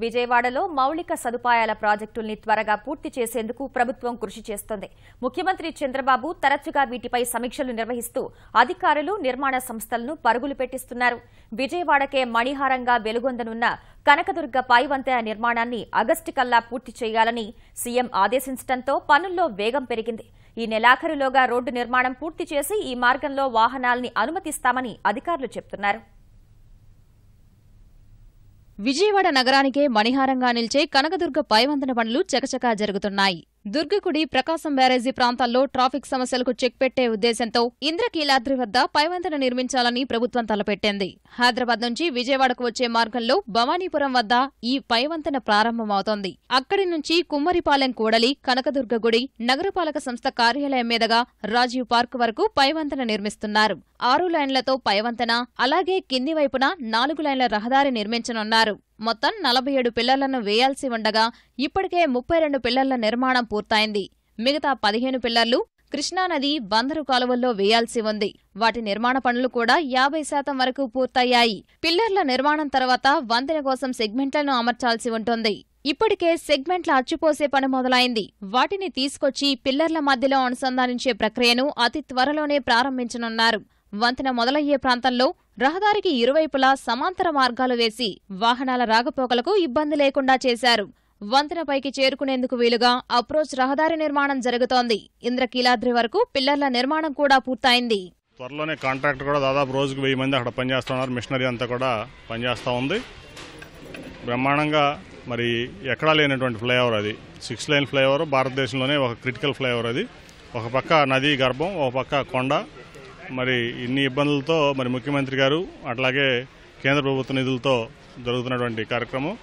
విజయవాడలో మౌలిక సదుపాయాల ప్రాజెక్టుల్ని త్వరగా పూర్తి చేసేందుకు ప్రభుత్వం కృషి చేస్తోంది. ముఖ్యమంత్రి చంద్రబాబు తరచుగా వీటిపై సమీక్షలు నిర్వహిస్తూ అధికారులు, నిర్మాణ సంస్థలను పరుగులు పెట్టిస్తున్నారు. విజయవాడకే మణిహారంగా వెలుగొందనున్న కనకదుర్గ పైవంతెన నిర్మాణాన్ని ఆగస్టు కల్లా పూర్తి చేయాలని సీఎం ఆదేశించడంతో పనుల్లో వేగం పెరిగింది. ఈ నెలాఖరులోగా రోడ్డు నిర్మాణం పూర్తి చేసి ఈ మార్గంలో వాహనాల్ని అనుమతిస్తామని అధికారులు చెబుతున్నారు. విజయవాడ నగరానికే మణిహారంగా నిలిచే కనకదుర్గ పైవంతెన పనులు చకచకా జరుగుతున్నాయి. దుర్గగుడి, ప్రకాశం బ్యారేజీ ప్రాంతాల్లో ట్రాఫిక్ సమస్యలకు చెక్ పెట్టే ఉద్దేశంతో ఇంద్రకీలాద్రి వద్ద పైవంతెన నిర్మించాలని ప్రభుత్వం తలపెట్టింది. హైదరాబాద్ నుంచి విజయవాడకు వచ్చే మార్గంలో భవానీపురం వద్ద ఈ పైవంతెన ప్రారంభమవుతోంది. అక్కడి నుంచి కుమ్మరిపాలెం కూడలి, కనకదుర్గ గుడి, నగరపాలక సంస్థ కార్యాలయం మీదుగా రాజీవ్ పార్క్ వరకు పైవంతెన నిర్మిస్తున్నారు. 6 లైన్లతో పైవంతెన, అలాగే కింది వైపున 4 లైన్ల రహదారి నిర్మించనున్నారు. మొత్తం 47 పిల్లర్లను వేయాల్సి ఉండగా ఇప్పటికే 32 పిల్లర్ల నిర్మాణం పూర్తయింది. మిగతా 15 పిల్లర్లు కృష్ణానది, బందరు కాలువల్లో వేయాల్సి ఉంది. వాటి నిర్మాణ పనులు కూడా 50% వరకు పూర్తయ్యాయి. పిల్లర్ల నిర్మాణం తర్వాత వంతెన కోసం సెగ్మెంట్లను అమర్చాల్సి ఉంటుంది. ఇప్పటికే సెగ్మెంట్ల అచ్చుపోసే పని మొదలైంది. వాటిని తీసుకొచ్చి పిల్లర్ల మధ్యలో అనుసంధానించే ప్రక్రియను అతి త్వరలోనే ప్రారంభించనున్నారు. వంతెన మొదలయ్యే ప్రాంతంలో రహదారికి ఇరువైపులా సమాంతర మార్గాలు వేసి వాహనాల రాకపోకలకు ఇబ్బంది లేకుండా చేశారు. వంతెనపైకి చేరుకునేందుకు వీలుగా అప్రోచ్ రహదారి నిర్మాణం జరుగుతోంది. ఇంద్రకీలాద్రి వరకు పిల్లర్ల నిర్మాణం కూడా పూర్తయింది. త్వరలోనే కాంట్రాక్టర్ కూడా దాదాపు రోజుకు 1000 మంది అక్కడ పనిచేస్తున్నారు. మిషనరీ అంతా కూడా పనిచేస్తూ ఉంది. బ్రహ్మాండంగా మరి ఎక్కడా లేనటువంటి ఫ్లైఓవర్ అది. 6 లైన్ ఫ్లైఓవర్, భారతదేశంలోనే ఒక క్రిటికల్ ఫ్లైఓవర్ అది. ఒక పక్క నదీ గర్భం, ఒక పక్క కొండ. మరి ఇన్ని ఇబ్బందులతో మరి ముఖ్యమంత్రి గారు అట్లాగే కేంద్ర ప్రభుత్వ నిధులతో జరుగుతున్నటువంటి కార్యక్రమం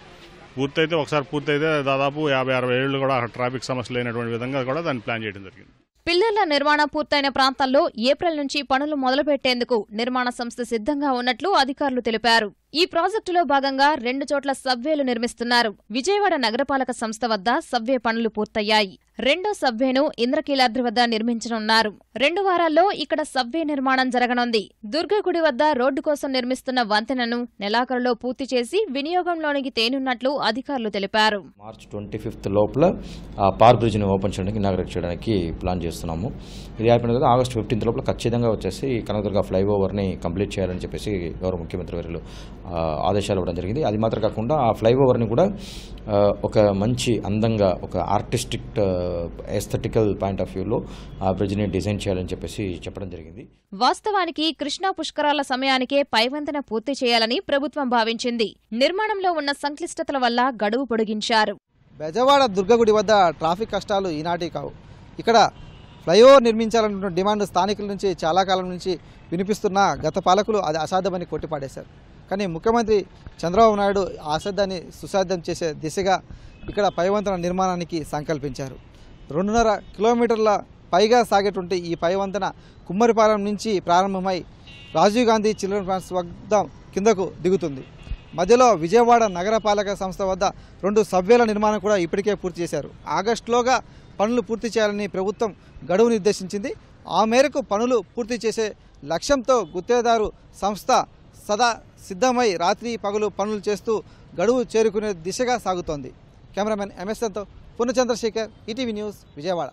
ఒకసారి పూర్తయితే దాదాపు 50-60 ఏళ్లు కూడా ట్రాఫిక్ సమస్య లేనటువంటి విధంగా కూడా దాన్ని ప్లాన్ చేయడం జరిగింది. పిల్లర్ల నిర్మాణం పూర్తయిన ప్రాంతాల్లో ఏప్రిల్ నుంచి పనులు మొదలుపెట్టేందుకు నిర్మాణ సంస్థ సిద్ధంగా ఉన్నట్లు అధికారులు తెలిపారు. ఈ ప్రాజెక్టులో భాగంగా 2 చోట్ల సబ్వేలు నిర్మిస్తున్నారు. విజయవాడ నగరపాలక సంస్థ వద్ద సబ్వే పనులు పూర్తయ్యాయి. రెండో సబ్వేను ఇంద్రకీలాద్రి వద్ద నిర్మించనున్నారు. 2 వారాల్లో ఇక్కడ సబ్వే నిర్మాణం జరగనుంది. దుర్గగుడి వద్ద రోడ్డు కోసం నిర్మిస్తున్న వంతెనను నెలాఖరులో పూర్తి చేసి వినియోగంలోనికి తేనున్నట్లు అధికారులు తెలిపారు. మార్చి 25 లోపల పార్ బ్రిడ్జ్ ని ఓపెన్ చేయడానికి, ఇనాగ్రేట్ చేయడానికి ప్లాన్ చేస్తున్నాము. ఇది అయిపోయిన తర్వాత ఆగస్టు 15 లోపల ఖచ్చితంగా వచ్చేసి కనకదుర్గ ఫ్లైఓవర్ ని కంప్లీట్ చేయాలని చెప్పేసి గౌరవ ముఖ్యమంత్రి వర్యులు ఆదేశాలు ఇవ్వడం జరిగింది. అది మాత్రం కాకుండా ఆ ఫ్లైఓవర్ ని కూడా ఒక మంచి అందంగా, ఒక ఆర్టిస్టిక్ ఎస్థెటికల్ పాయింట్ ఆఫ్ వ్యూలో ఆ బ్రిడ్జ్ ని డిజైన్ చేయాలని చెప్పేసి చెప్పడం జరిగింది. వాస్తవానికి కృష్ణా పుష్కరాల సమయానికే పైవంతెన పూర్తి చేయాలని ప్రభుత్వం భావించింది. నిర్మాణంలో ఉన్న సంక్లిష్టతల వల్ల గడువు పొడిగించారు. బెజవాడ దుర్గగుడి వద్ద ట్రాఫిక్ కష్టాలు ఈనాటి కావు. ఇక్కడ ఫ్లైఓవర్ నిర్మించాలన్న డిమాండ్ స్థానికుల నుంచి చాలా కాలం నుంచి వినిపిస్తున్న గత పాలకులు అది అసాధ్యమని కొట్టిపాడేశారు. కానీ ముఖ్యమంత్రి చంద్రబాబు నాయుడు ఆసాధ్యాన్ని సుసాధ్యం చేసే దిశగా ఇక్కడ పైవంతెన నిర్మాణానికి సంకల్పించారు. 2.5 కిలోమీటర్ల పైగా సాగేటువంటి ఈ పైవంతెన కుమ్మరిపాలెం నుంచి ప్రారంభమై రాజీవ్ గాంధీ చిల్డ్రన్ పార్క్స్ వద్ద కిందకు దిగుతుంది. మధ్యలో విజయవాడ నగరపాలక సంస్థ వద్ద 2 సబ్వేల నిర్మాణం కూడా ఇప్పటికే పూర్తి చేశారు. ఆగస్టులోగా పనులు పూర్తి చేయాలని ప్రభుత్వం గడువు నిర్దేశించింది. ఆ మేరకు పనులు పూర్తి చేసే లక్ష్యంతో గుత్తేదారు సంస్థ సదా సిద్ధమై రాత్రి పగలు పనులు చేస్తూ గడువు చేరుకునే దిశగా సాగుతోంది. కెమెరామెన్ ఎంఎస్ఎన్తో పూర్ణచంద్రశేఖర్, ఈటీవీ న్యూస్, విజయవాడ.